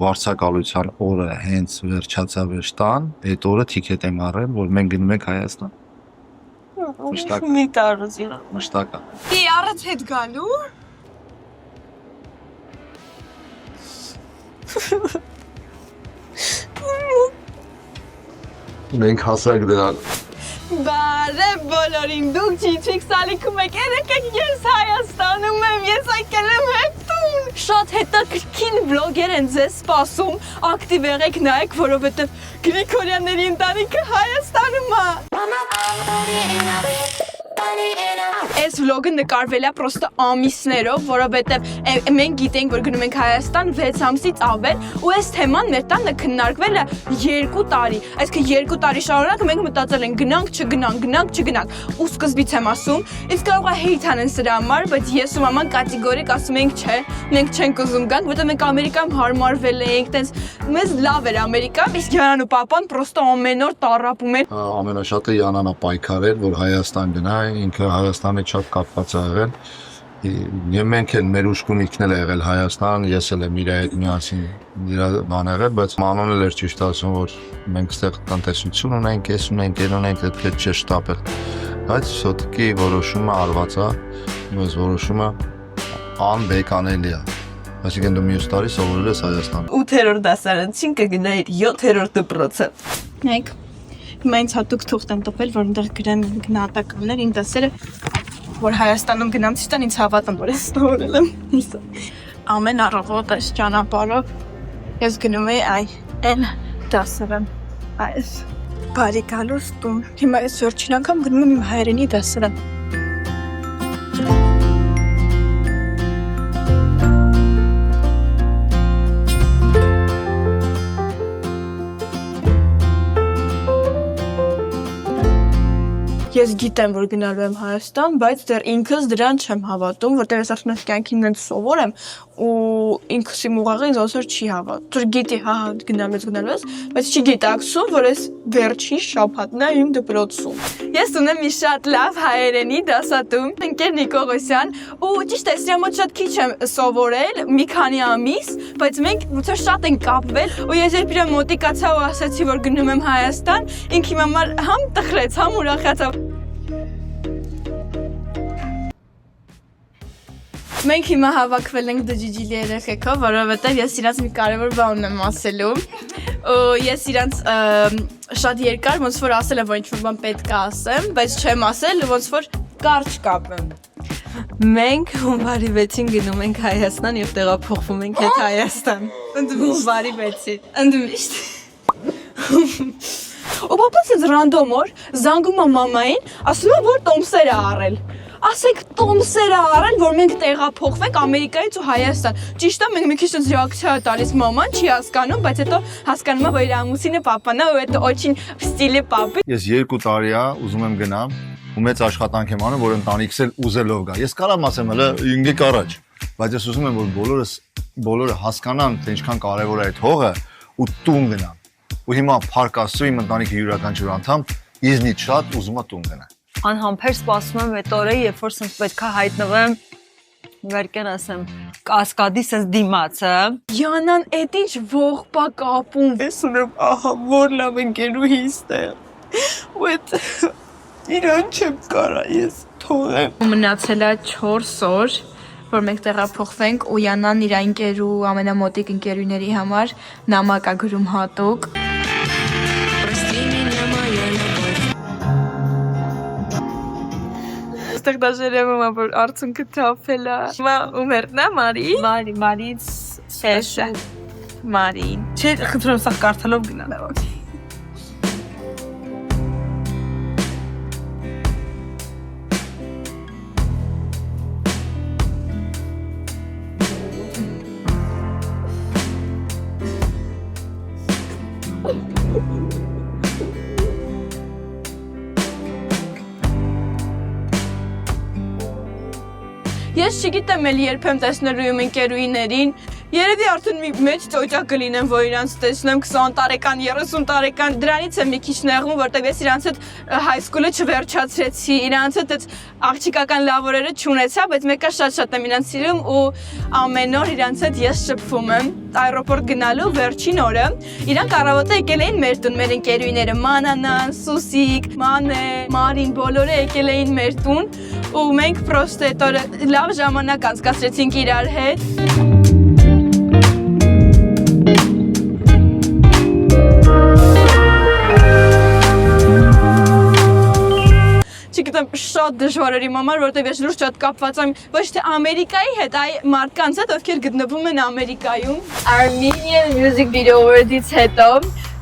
վարձակալության օրը հենց վերջացավ էր տան, այդ օրը թիքետ եմ առել, որ մենք գնում ենք Հայաստան։ Մի տարուզին։ Մշտական։ Ի առած հետ գալու։ Մենք հասանք դրան։ Բարև բոլորին, դուք Ջիջիկ սալիքում եք, երեքեք ես Հայաստանում եմ, ես եկել եմ հետուն։ Շատ հետաքրքիր վլոգեր են ձեզ սպասում, ակտիվ եղեք նայեք, որովհետև Գրիգորյանների ընտանիքը Հայաստանում է։ Այս վլոգը նկարվել է պրոստը ամիսներով, որովհետև մենք գիտենք, որ գնում ենք Հայաստան 6 ամսից ավել, ու այս թեման մեր տանը քննարկվել է 2 տարի։ Այսինքն 2 տարի շարունակ մենք մտածել ենք գնանք, չգնանք։ Ու սկզբից եմ ասում, իսկ կարող է հեյթ անեն սրա համար, բայց ես ու մաման կատեգորիկ ասում ենք չէ, մենք չենք ուզում գանք, որտեղ մենք Ամերիկայում հարմարվել ենք, տենց մեզ լավ էր Ամերիկան, իսկ Յանան ու պապան պրոստը ամեն օր տառապում են։ Ամենաշատը Յանանա պայքարել, որ Հայաստան գնա, ինքը Հայաստանի շատ կապված է եղել։ Եվ մենք էլ մեր ուշքունիքն էլ եղել Հայաստան, ես էլ եմ իր հետ միասին բան եղել, բայց Մանոն էլ էր ճիշտ ասում, որ մենք ստեղ տնտեսություն ունենք, ես ունենք, ել ունենք, այդ չէ շտապել։ Բայց սոտկի որոշումը արված է, այս որոշումը անբեկանելի է։ Այսինքն դու մյուս տարի սովորել ես Հայաստան։ 8-րդ դասարանցին կգնայիր 7-րդ դպրոցը։ Նայեք, հիմա ինձ հատուկ թուղթ եմ տպել, որ այնտեղ գրեմ գնահատականներ, իմ դասերը, որ Հայաստանում գնամ ցիստան ինձ հավատում, որ ես սովորել եմ։ Ամեն առավոտ այս ճանապարհով ես գնում եի այն դասարան, այս բարի գալուս տուն։ Հիմա ես վերջին անգամ գնում եմ իմ հայրենի դասարան։ Ես գիտեմ, որ գնալու եմ Հայաստան, բայց դեռ ինքս դրան չեմ հավատում, որտեղ ես ասում եմ կյանքին դեռ սովոր եմ ու ինքս իմ ուղեղը ինձ ոնց որ չի հավատում։ Դեռ գիտի, հա, գնալու ես, բայց չի գիտակցում, որ այս վերջին շաբաթն է իմ դպրոցում։ Ես ունեմ մի շատ լավ հայերենի դասատու, ընկեր Նիկողոսյան, ու ճիշտ է, սրա մոտ շատ քիչ եմ սովորել, մի քանի ամիս, բայց մենք ոնց որ շատ ենք կապվել, ու ես երբ իրան մոտիկացա ու ասացի, որ գնում եմ Հայաստան, ինքը իմ համար համ տխրեց, համ ուրախացավ։ Մենք հիմա հավաքվել ենք դջիջիլի երեխեքով, որովհետև ես իրանց մի կարևոր բան եմ ասելու, ու ես իրանց շատ երկար ոնց որ ասել եմ, որ ինչ-որ բան պետք է ասեմ, բայց չեմ ասել, ոնց որ կարճ կապեմ։ Մենք հունվարի 6-ին գնում ենք Հայաստան և տեղափոխվում ենք հետ Հայաստան։ Հունվարի 6-ին։ Ընդմիշտ։ Ու պապաս ինձ ռանդոմ օր զանգում է մամային, ասում է, որ տոմսեր է առել։ Ասեք տոմսեր է առել, որ մենք տեղափոխվենք Ամերիկայից ու Հայաստան։ Ճիշտ է, մենք մի քիչ ռեակցիա է տալիս մաման, չի հասկանում, բայց հետո հասկանում է, որ իր ամուսինը պապան է, ու հետո очень в стиле папы։ Ես 2 տարի է ուզում եմ գնամ, ու մեծ աշխատանք եմ անում, որ ընտանիքս էլ ուզելով գա։ Ես կարամ ասեմ հələ 5 եկ առաջ, բայց ես ուզում եմ, որ բոլորը հասկանան, թե ինչքան կարևոր է այդ հողը ու տուն գնան։ Ու հիմա փառք Աստծո իմ ընտանիքի յուրաքանչյուր անդամ իզնից շատ ուզում է տուն գնալ։ Անհամբեր սպասում եմ այդ օրը, երբ որ սենց պետք է հայտնվեմ, վերկեն ասեմ, կասկադի սենց դիմացը։ Յանան, էդ ինչ ողբա կապում։ Ես ունեմ ահա որ լավ ընկերուհիս է։ Ու էդ իրան չեմ կարա ես թողեմ։ Մնացել է 4 օր, որ մենք տեղափոխվենք, ու Յանան իր ընկերու ամենամոտիկ ընկերուների համար նամակ է գրում հատուկ։ Այստեղ դաժե երևում է, որ արցունքը թափել է։ Հիմա ում երդն է, Մարի։ Մարից Սեշը։ Մարին։ Չէ, խնդրում եմ սաղ կարդալով գնալ։ Ես չգիտեմ էլ երբ եմ տեսնելու իմ ընկերուհիներին, Երևի արդեն մի մեծ ծոճակ կլինեմ, որ իրանց տեսնեմ 20 տարեկան, 30 տարեկան, դրանից եմ մի քիչ նեղվում, որտեղ ես իրանց հետ high school-ը չվերջացրեցի, իրանց հետ այդ աղջիկական լավ օրերը չունեցա, բայց մեկը շատ եմ իրանց սիրում ու ամեն օր իրանց հետ ես շփվում եմ аэропорт գնալու վերջին օրը։ Իրանք առավոտը եկել էին մեր տուն, մեր ընկերուհիները Մանանան, Սուսիկ, Մանե, Մարին, բոլորը եկել էին մեր տուն ու մենք պրոստը այդ օրը լավ ժամանակ անցկացրեցինք իրար հետ։ Չգիտեմ, շատ դժվար էր իմ համար, որտեղ ես լուրջ շատ կապված եմ ոչ թե Ամերիկայի հետ, այլ մարդկանց հետ, ովքեր գտնվում են Ամերիկայում։ Armenian music video-ից հետո,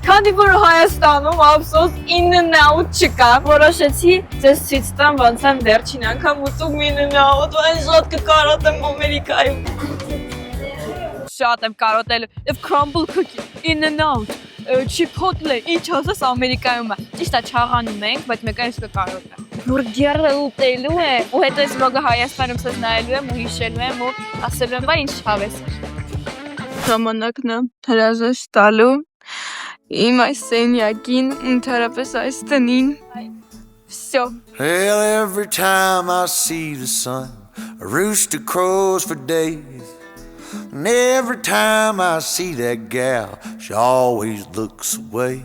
քանի որ Հայաստանում ափսոս in-and-out չկա, որոշեցի ձեզ ցույց տամ ոնց եմ վերջին անգամ ուտում in-and-out, այն շատ կկարոտեմ Ամերիկայում։ Շատ եմ կարոտել, եւ crumble cookie, in-and-out, Chipotle, ինչ ասես Ամերիկայում է։ Ճիշտ է, չաղանում ենք, բայց մեկը ես կկարոտեմ։ Բուրգերը ուտելու է, ու հետո ես վագը Հայաստանում սեզ նայելու եմ ու հիշելու եմ ու ասելու եմ, բա ինչ հավես էր։ Ժամանակն է հրաժեշտ տալու իմ այս սենյակին, ընդհանրապես այս տնին։ Всё. Well, every time I see the sun, a rooster crows for days. And every time I see that gal, she always looks away.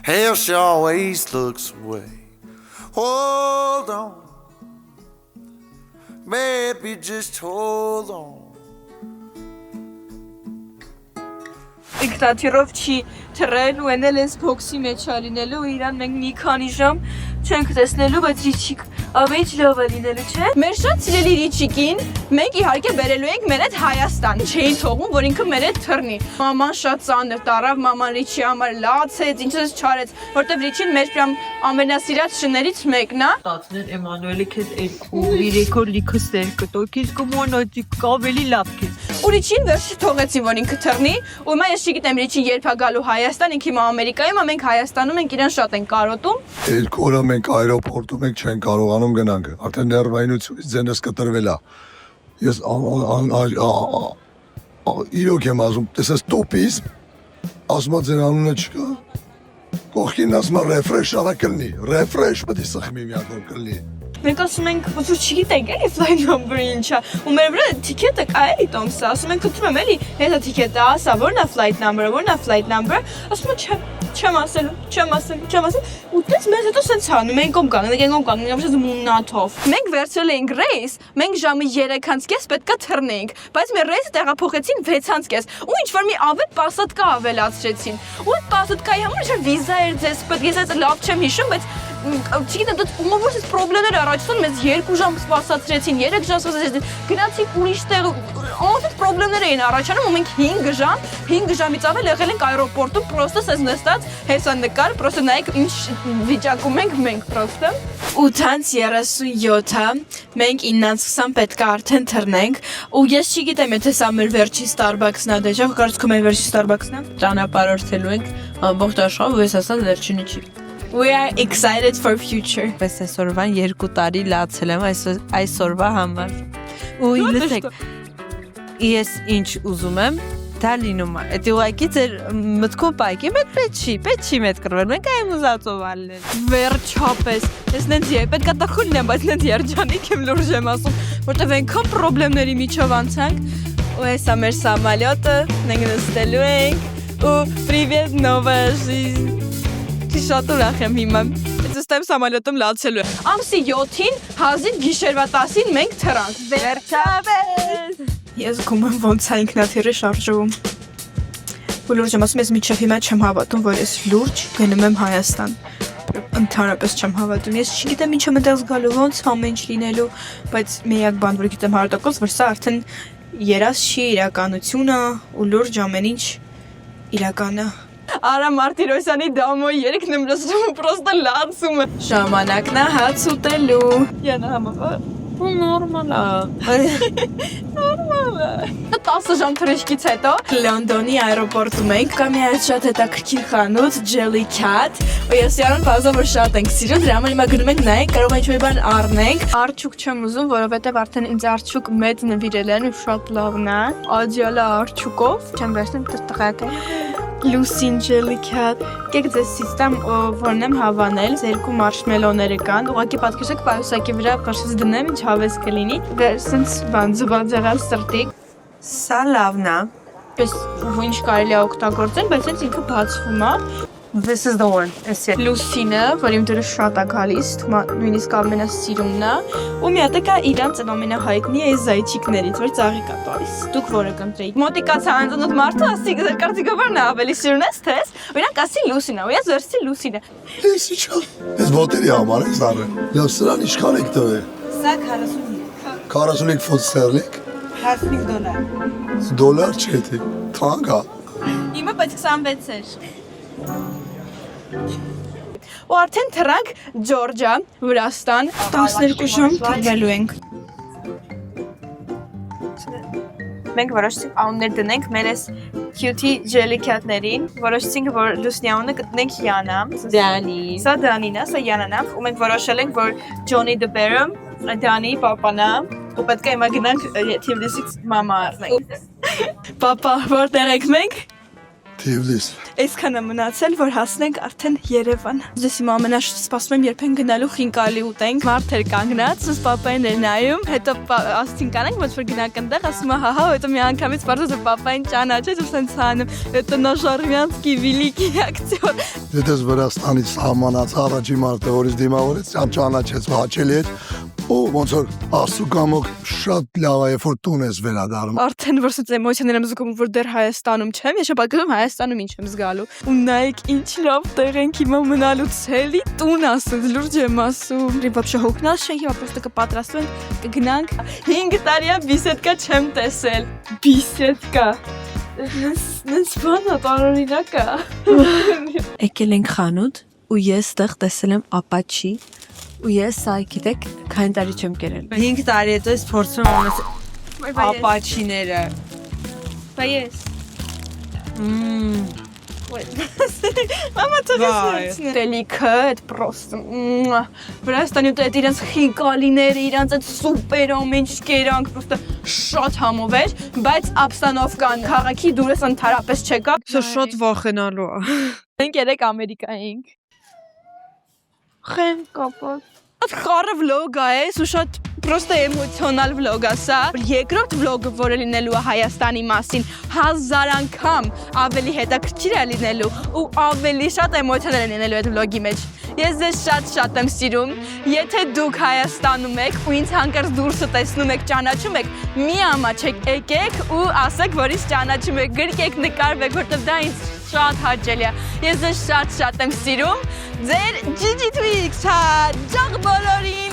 Hell, she always looks away. Hold on, baby, just hold on. Դիկտատորով չի թռել ու ենել ես բոքսի մեջ ալինելու ու իրան մենք մի քանի ժամ չենք տեսնելու, բայց Ռիչիկ ավելի լավ է լինելու, չէ՞։ Մեր շատ սիրելի Ռիչիկին մենք իհարկե բերելու ենք մեր հետ Հայաստան, չէին թողում, որ ինքը մեր հետ թռնի։ Մաման շատ ծանր տարավ, մաման Ռիչի համար լացեց, ինչպես չարեց, որտեվ Ռիչին մեր պրամ ամենասիրած շներից մեկն է։ Տացներ Էմանուելի քեզ 2-3 օր լիքը սեր կտո, քեզ կմոնոջի ավելի լավ քեզ։ Ու Ռիչին վերջի թողեցին, որ ինքը թռնի, ու հիմա ես չգիտեմ Ռիչին երբ է գալու Հայաստան, ինքը հիմա Ամերիկայում է, մենք Հայաստանում ենք, իրան շատ ենք կարոտում։ Երկու օր մենք այրոպորտում ենք չեն կարողանում գնանք, արդեն ներվայնությունից ձենս կտրվել է։ Ես իրոք եմ ասում, տեսես տոպիզմ, ասում ձեր անունը չկա, կողքին ասում ռեֆրեշ արա կլնի, ռեֆրեշ պետք է սխմի մի հատ որ կլնի։ Մենք ասում ենք, ոսու չգիտենք էլի flight number-ը ինչա, ու մեր վրա թիքետը կա էլի Տոմսը, ասում ենք խնդրում եմ էլի, հետո թիքետը ասա, որն է flight number-ը, որն է flight number-ը, ասում եմ չեմ ասելու, ու դες մեզ հետո սենց հանում, ենք կողմ կանգնենք, ապշես մուննաթով։ Մենք վերցրել էինք ռեյս, մենք ժամը 3:30 պետքա թռնեինք, բայց մեր ռեյսը տեղափոխեցին 6:30, ու ինչ որ մի ավետ պասատկա ավելացրեցին։ Ու այդ պասատկայի համար չէ վիզա էր ձեզ, պետք է ես լավ չեմ հիշում, բայց չգիտեմ, դա ումորս պրոբլեմներ առաջացան, մեզ 2 ժամ սպասացրեցին, 3 ժամ սպասացրեցին, գնացինք ուրիշ տեղ, ամենից պրոբլեմներ էին առաջանում, ու մենք 5 ժամից ավել եղել ենք այրոպորտում, պրոստը սեզ նստած հեսանկար, պրոստը նայեք ինչ վիճակում ենք մենք պրոստը։ 8:37-ը, մենք 9:20 պետք է արդեն թռնենք, ու ես չգիտեմ, եթե սա մեր վերջի Starbucks-ն է, դեժա, կարծում եմ վերջի Starbucks-ն է, ճանապարհորդելու ենք ամբողջ աշխարհով, ու ես ասած վերջինը չի։ We are excited for future. Պես այսօրվան 2 տարի լացել եմ այսօրվա համար։ Ու լսեք, ես ինչ ուզում եմ, դա լինում է։ Այդ ուղղակի ձեր մտքում պայքի պետք չի մեծ կրվել։ Մենք այն ուզածով ալնել։ Վերջապես, ես նենց պետք է տխուլն եմ, բայց նենց երջանիկ եմ լուրջ եմ ասում, որտեվ այնքան պրոբլեմների միջով անցանք, ու հեսա մեր սամալյոտը, մենք նստելու ենք, ու привет новая жизнь։ Շատ ուրախ եմ հիմա։ Ես ստեմ սամալյոտում լացելու եմ։ Ամսի 7-ին հազիվ գիշերվա 10-ին մենք թռանք։ Վերջապես։ Ես գում եմ ոնց է ինքնաթիռը շարժվում։ Ու լուրջ եմ ասում, ես միջև հիմա չեմ հավատում, որ ես լուրջ գնում եմ Հայաստան։ Ընդհանրապես չեմ հավատում։ Ես չգիտեմ ինչը մտած գալու, ոնց ամեն ինչ լինելու, բայց միակ բան, որ գիտեմ 100%, որ սա արդեն երազ չի իրականությունը ու լուրջ ամեն ինչ իրական է։ Արա Մարտիրոսյանի դամոյի երեքն եմ լսում ու պրոստը լացում է։ Ժամանակն է հաց ուտելու։ Յանա համա։ Նորմալ է։ 10 ժամ թռիչքից հետո Լոնդոնի аэроպորտում ենք, կա մի այդ շատ հետաքրքիր խանութ Jellycat, ու ես իրան բազով շատ ենք սիրում, դրա համար հիմա գնում ենք նայենք, կարող ենք ինչ-որ բան առնենք։ Արջուկ չեմ ուզում, որովհետև արդեն ինձ արջուկ մեծ նվիրել են ու շատ լավն է։ Աջալա արջուկով, չեմ վերցնում տղակը։ Lucin Jellycat, կեք ձեզ սիստեմ որն եմ հավանել, երկու մարշմելոները կան, ուղղակի պատկերացրեք պայուսակի վրա պրսից դնեմ, ինչ հավես կլինի, վերսենց բան ձվածեղալ սրտիկ, Սա լավն է։ պես ինչ կարելի է օգտագործել, բայց հենց ինքը բացվում է։ This is the one. Էսի։ Լուսինը, որ իմ դուրս շատ է գալիս, նույնիսկ ամենասիրումն է, ու մի հատ է իրանց ամենահայտնի է զայչիկներից, որ ծաղիկ է տալիս։ Դուք որը կընտրեիք։ Մոտիկացա անձնոտ մարդը, ասի կարծիքովարն է ավելի սիրուն ես, թե ես, օրինակ ասի Լուսինը, ու ես վերցի Լուսինը։ Ես իչա։ Ես ոտերի համար ես առել։ Լավ, սրան ինչքան եք տվել։ Սա 45 45 ֆունտ ստերլինգ։ $15 Դոլար չէ թե։ Թանկ է։ Իմը բայց 26 էր։ Ու արդեն թռանք Ջորջիա, Վրաստան, 12 ժամ թռվելու ենք։ Մենք որոշեցինք անուններ դնենք մեր այս cutie Jellycat-ներին, որոշեցինք, որ Լուսնի անունը կտնենք Յանա։ Դանի։ Սա Դանին է, սա Յանան է, ու մենք որոշել ենք, որ Johnny the Bear-ը Դանի պապան է, ու պետք է հիմա գնանք Թիվլիսից մամա առնենք։ Պապա, որտեղ եք մենք։ Թիվլիս։ Այսքանը մնացել, որ հասնենք արդեն Երևան։ Ես իմ ամենասպասում եմ երբ են գնալու խինկալի ուտենք, մարդեր կանգնած, ուսս պապային էր նայում, հետո ասին կանենք, ոնց որ գնանք այնտեղ, ասում է հա, հետո մի անգամից բարձր որ պապային ճանաչեց ու սենց հանում, հետո Նաշարվյանսկի Վիլիկի ակտյոր։ Դες Վրաստանից սահմանած առաջի մարդը, որից դիմավորեց, ճանաչեց, հաճելի էր, ու ոնց որ աստու կամոք շատ լավ է, որ տուն ես վերադառնում։ Արդեն որ սենց էմոցիաներ եմ զգում, որ դեռ Հայաստանում չեմ, ես շաբաթում Հայաստանում ինչ եմ զգալու։ Ու նայեք ինչ լավ տեղ ենք հիմա մնալու ցելի տուն ասած, լուրջ եմ ասում։ Вообще հոգնած չենք, հիմա պրոստը կպատրաստվենք, կգնանք։ 5 տարի է բիսեդկա չեմ տեսել։ Բիսեդկա։ Նենց բանա տարօրինակ է։ Եկել ենք խանութ ու ես տեղ տեսել եմ ապաչի ու ես սա գիտեք քանի տարի չեմ կերել 5 տարի հետո ես փորձում եմ ունես ապաչիները Բայց Մամա թողես Տելիքը, այդ պրոստը Վրաստանի ու այդ իրենց խինկալիները, իրենց այդ սուպեր ամենչ կերանք, պրոստը շատ համով էր, բայց ապստանովկան քաղաքի դուրս ընդհանրապես չեկա։ Սա շատ վախենալու է Մենք երեք Ամերիկա էինք։ Խեմ կապած։ Շատ խառը վլոգ է, ու շատ պրոստը էմոցիոնալ վլոգ է սա։ Երկրորդ վլոգը, որը լինելու է Հայաստանի մասին, 1000 անգամ ավելի հետաքրքիր է լինելու ու ավելի շատ էմոցիաներ են լինելու այդ վլոգի մեջ։ Ես ձեզ շատ եմ սիրում։ Եթե դուք Հայաստանում եք ու ինձ հանկարծ դուրսը տեսնում եք, ճանաչում եք, մի ամաչեք, եկեք ու ասեք, որ ինձ ճանաչում եք, գրկեք, նկարվեք, որտեղ դա ինձ շատ հաճելի է։ Ես ձեզ շատ եմ սիրում։ Ձեր Gigi Twix, ջաղ բոլորին։